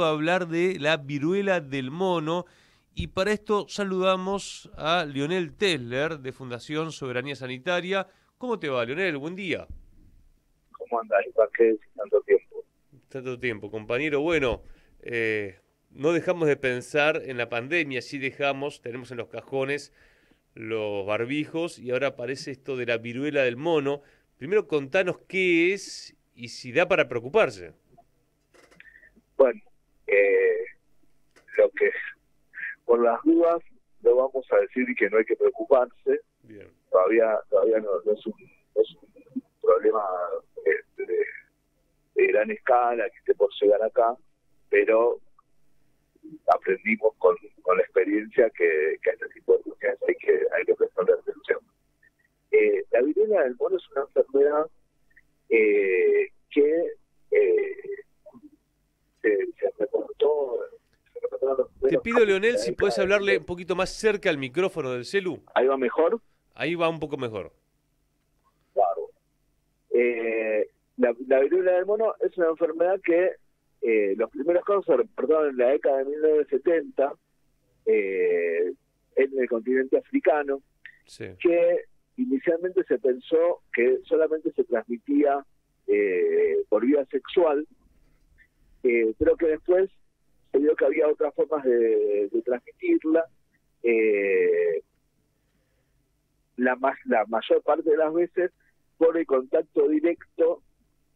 hablar de la viruela del mono y para esto saludamos a Lionel Tesler de Fundación Soberanía Sanitaria. ¿Cómo te va, Lionel? Buen día. ¿Cómo andás, Iván? ¿Qué decís tanto tiempo? Tanto tiempo, compañero. Bueno, no dejamos de pensar en la pandemia, sí tenemos en los cajones los barbijos y ahora aparece esto de la viruela del mono. Primero contanos qué es y si da para preocuparse. Bueno, lo que por las dudas no vamos a decir que no hay que preocuparse. Bien. Todavía no es un problema de gran escala que esté por llegar acá, pero aprendimos con la experiencia que a este tipo de cuestiones hay que prestarle atención. La viruela del mono es una enfermedad que se reportó en los Te primeros pido, años de Leonel, la si década puedes de hablarle 1900. un poquito más cerca al micrófono del celu. ¿Ahí va mejor? Ahí va un poco mejor. Claro. La viruela del mono es una enfermedad que los primeros casos se reportaron en la década de 1970 en el continente africano, Sí. que inicialmente se pensó que solamente se transmitía por vía sexual, pero que después se vio que había otras formas de transmitirla. La mayor parte de las veces por el contacto directo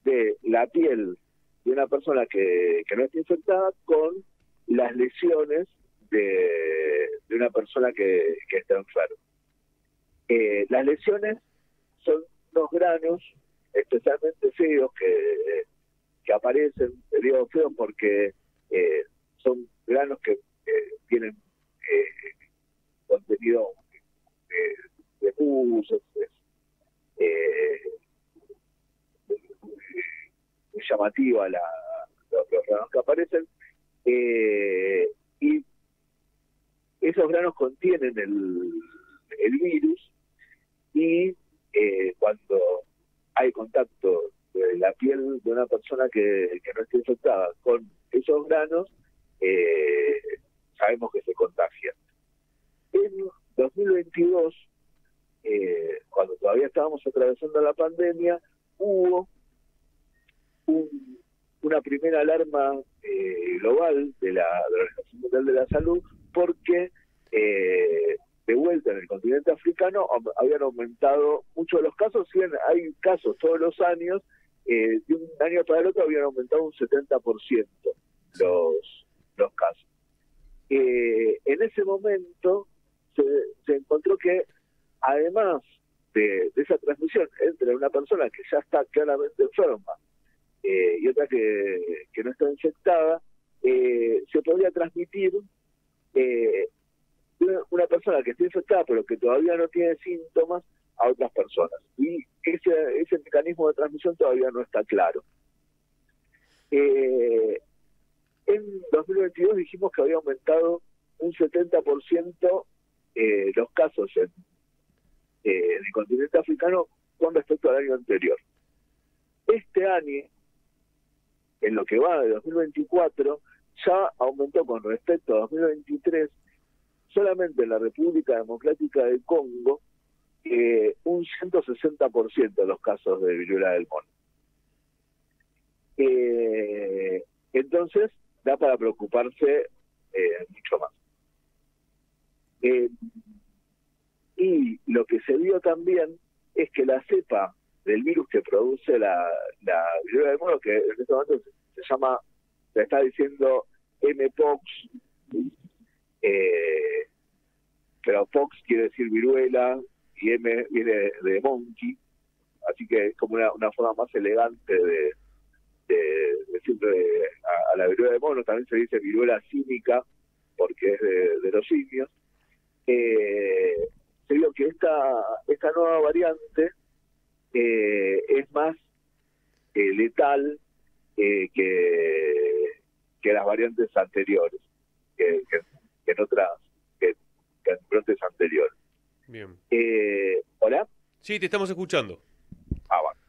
de la piel de una persona que no está infectada con las lesiones de una persona que está enferma. Las lesiones son unos granos especialmente feos que aparecen, digo feos porque son granos que tienen contenido de pus, muy llamativa los granos que aparecen, y esos granos contienen el virus, y cuando hay contacto de la piel de una persona que no esté infectada con esos granos, sabemos que se contagia. En 2022, cuando todavía estábamos atravesando la pandemia, hubo una primera alarma global de la Organización Mundial de la Salud, porque de vuelta en el continente africano habían aumentado mucho los casos. Si bien hay casos todos los años, de un año para el otro habían aumentado un 70% los casos. En ese momento se encontró que además de esa transmisión entre una persona que ya está claramente enferma y otra que no está infectada, se podría transmitir una persona que está infectada pero que todavía no tiene síntomas a otras personas. Y ese mecanismo de transmisión todavía no está claro. En 2022 dijimos que había aumentado un 70% los casos en el continente africano con respecto al año anterior. Este año, en lo que va de 2024, ya aumentó con respecto a 2023, solamente en la República Democrática del Congo, un 160% de los casos de viruela del mono. Entonces, da para preocuparse mucho más. Y lo que se vio también es que la cepa del virus que produce la viruela del mono, que en este momento se está diciendo Mpox, pero Pox quiere decir viruela y M viene de monkey, así que es como una forma más elegante de decirle a la viruela del mono. También se dice viruela símica porque es de los simios. Se vio que esta nueva variante es más letal que las variantes anteriores, que en otras, que en brotes anteriores. Bien. ¿Hola? Sí, te estamos escuchando. Bueno.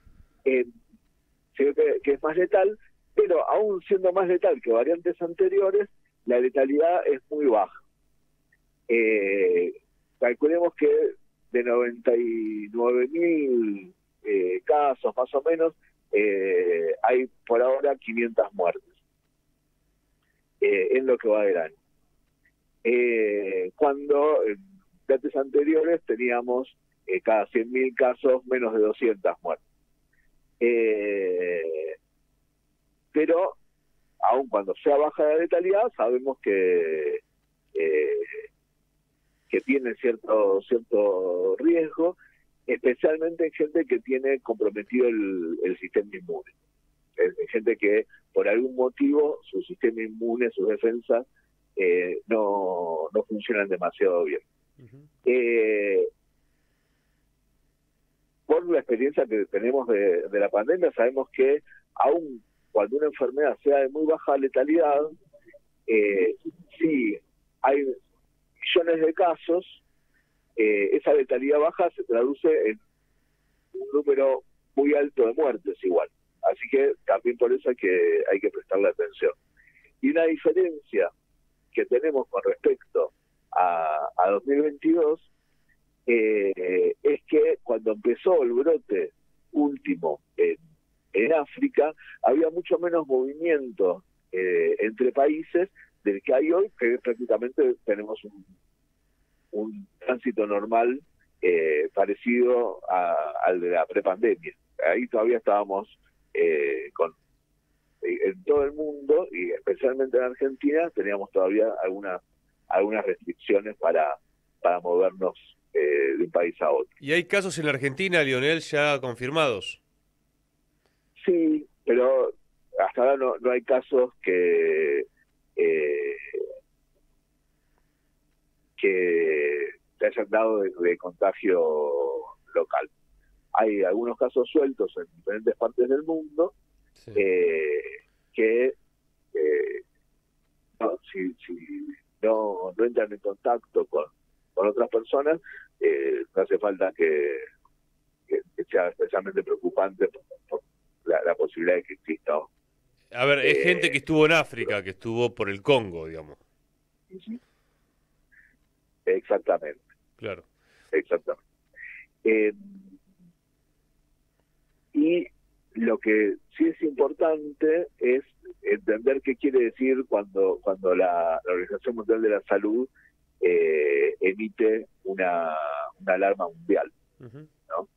Se ve que es más letal, pero aún siendo más letal que variantes anteriores, la letalidad es muy baja. Calculemos que de 99.000 casos más o menos, hay por ahora 500 muertes en lo que va del año. Cuando en meses anteriores teníamos cada 100.000 casos menos de 200 muertes. Pero aun cuando sea baja la letalidad, sabemos que tiene cierto riesgo, especialmente en gente que tiene comprometido el sistema inmune. En gente que por algún motivo su sistema inmune, sus defensas, no funcionan demasiado bien. Por la experiencia que tenemos de la pandemia, sabemos que aun cuando una enfermedad sea de muy baja letalidad, si hay millones de casos, esa letalidad baja se traduce en un número muy alto de muertes igual. Así que también por eso hay que prestarle atención. Y una diferencia que tenemos con respecto a 2022 es que cuando empezó el brote último en África, había mucho menos movimiento entre países del que hay hoy, que prácticamente tenemos un tránsito normal parecido al de la prepandemia. Ahí todavía estábamos en todo el mundo, y especialmente en Argentina, teníamos todavía algunas restricciones para movernos de un país a otro. ¿Y hay casos en la Argentina, Lionel, ya confirmados? Sí, pero hasta ahora no hay casos que se hayan dado de contagio local. Hay algunos casos sueltos en diferentes partes del mundo, sí, que si no entran en contacto con otras personas, no hace falta que sea especialmente preocupante por la posibilidad de que exista. A ver, es gente que estuvo en África, que estuvo por el Congo, digamos. Exactamente. Claro. Exactamente. Y lo que sí es importante es entender qué quiere decir cuando la Organización Mundial de la Salud emite una alarma mundial, ¿no?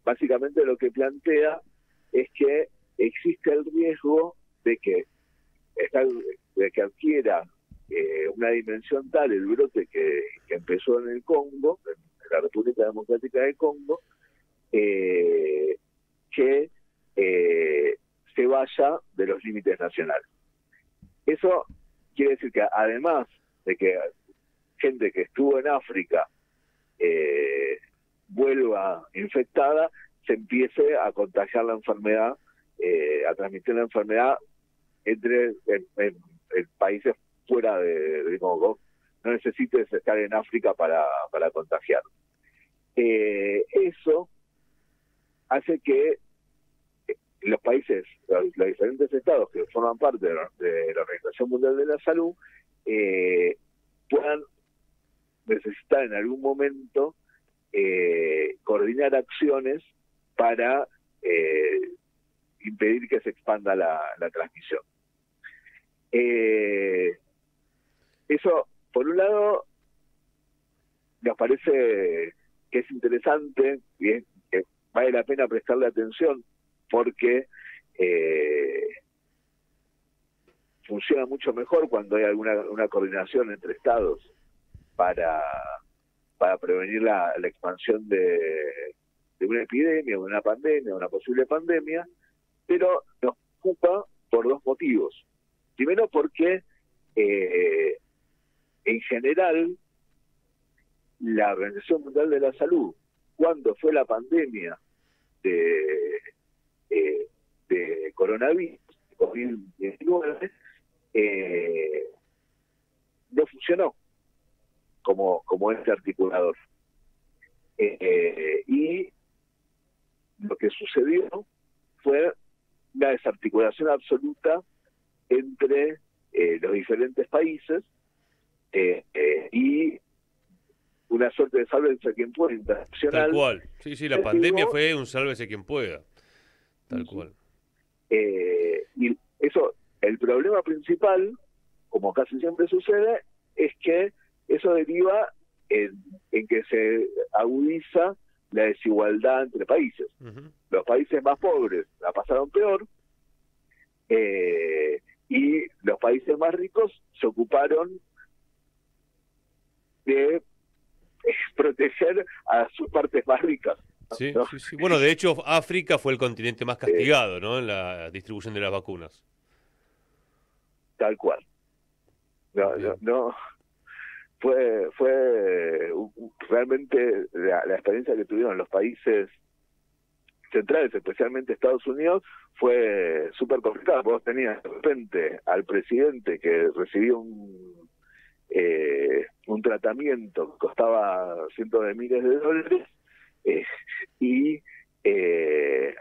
Básicamente lo que plantea es que existe el riesgo de que adquiera una dimensión tal el brote que empezó en el Congo, en la República Democrática del Congo, que se vaya de los límites nacionales. Eso quiere decir que además de que gente que estuvo en África vuelva infectada, se empiece a contagiar la enfermedad, a transmitir la enfermedad en países fuera de Congo. No necesites estar en África para contagiar. Eso hace que los países, los diferentes estados que forman parte de la Organización Mundial de la Salud, puedan necesitar en algún momento coordinar acciones para impedir que se expanda la transmisión. Eso, por un lado, nos parece que es interesante y que vale la pena prestarle atención, porque funciona mucho mejor cuando hay una coordinación entre estados para prevenir la expansión de una epidemia, de una pandemia, de una posible pandemia, pero nos ocupa por dos motivos. Primero, porque en general la Organización Mundial de la Salud, cuando fue la pandemia de coronavirus, COVID-19, no funcionó como este articulador. Y lo que sucedió fue una desarticulación absoluta entre los diferentes países y una suerte de sálvese quien pueda internacional. Tal cual. Sí, sí, la pandemia fue un sálvese quien pueda. Tal cual. Y eso, el problema principal, como casi siempre sucede, es que eso deriva en que se agudiza la desigualdad entre países. Los países más pobres la pasaron peor, y los países más ricos se ocuparon de proteger a sus partes más ricas. Sí, ¿no? sí, sí. Bueno, de hecho, África fue el continente más castigado, ¿no? En la distribución de las vacunas. Tal cual. No. Fue realmente la experiencia que tuvieron los países centrales, especialmente Estados Unidos, fue súper complicada. Vos tenías de repente al presidente que recibió un tratamiento que costaba cientos de miles de dólares, y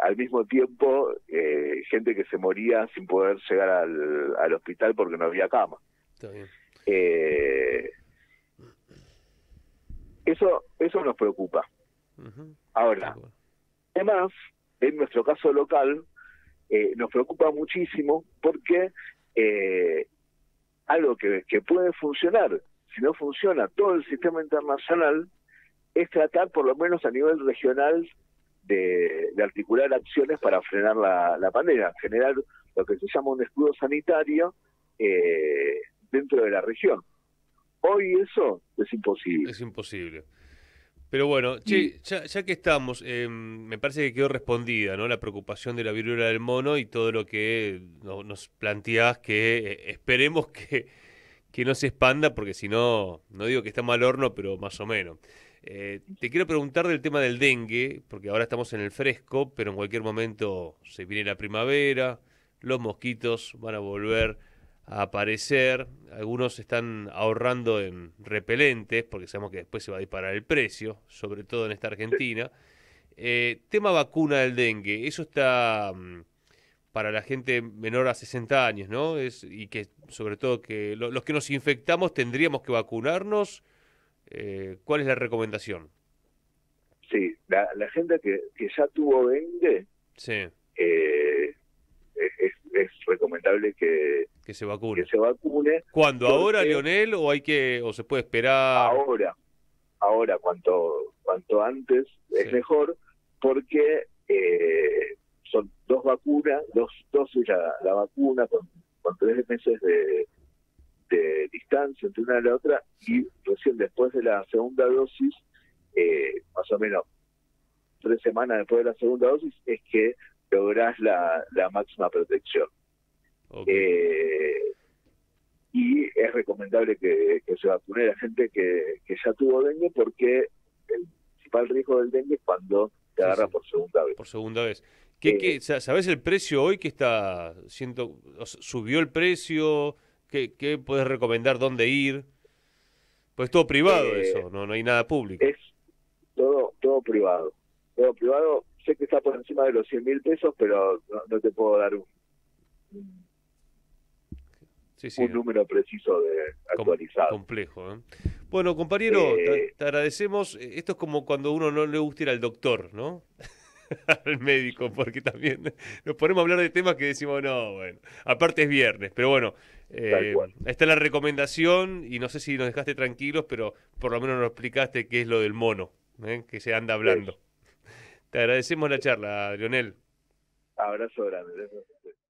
al mismo tiempo gente que se moría sin poder llegar al hospital porque no había cama. Está bien. Eso nos preocupa. Ahora, además, en nuestro caso local, nos preocupa muchísimo porque algo que puede funcionar, si no funciona todo el sistema internacional, es tratar por lo menos a nivel regional de articular acciones para frenar la pandemia, generar lo que se llama un escudo sanitario dentro de la región. Hoy eso es imposible. Es imposible. Pero bueno, che, ya que estamos, me parece que quedó respondida, ¿no? La preocupación de la viruela del mono y todo lo que nos planteás, que esperemos que no se expanda, porque si no, no digo que está mal horno, pero más o menos. Te quiero preguntar del tema del dengue, porque ahora estamos en el fresco, pero en cualquier momento se viene la primavera, los mosquitos van a volver a aparecer, algunos están ahorrando en repelentes, porque sabemos que después se va a disparar el precio, sobre todo en esta Argentina. Tema vacuna del dengue, eso está para la gente menor a 60 años, ¿no? Y que sobre todo que los que nos infectamos tendríamos que vacunarnos. ¿Cuál es la recomendación? Sí, la gente que ya tuvo dengue, sí, es recomendable que se vacune. ¿Cuándo? Porque ¿Ahora, Leonel, o se puede esperar? Ahora, cuanto antes es mejor, porque son dos vacunas, dos dosis la vacuna con 3 meses de distancia entre una y la otra, y recién después de la segunda dosis, más o menos 3 semanas después de la segunda dosis, es que lográs la máxima protección. Okay. Y es recomendable que se vacune la gente que ya tuvo dengue, porque el principal riesgo del dengue es cuando te agarra por segunda vez. Por segunda vez. ¿Sabés el precio hoy que está subió el precio? ¿Qué puedes recomendar? ¿Dónde ir? Pues todo privado eso, no hay nada público. Es todo privado. Todo privado. Sé que está por encima de los 100.000 pesos, pero no te puedo dar un número preciso actualizado. Complejo, ¿eh? Bueno, compañero, te agradecemos. Esto es como cuando uno no le gusta ir al doctor, ¿no? Al médico, porque también nos ponemos a hablar de temas que decimos, no, bueno, aparte es viernes, pero bueno, está la recomendación y no sé si nos dejaste tranquilos, pero por lo menos nos explicaste qué es lo del mono, que se anda hablando. Te agradecemos la charla, Leonel. Abrazo grande.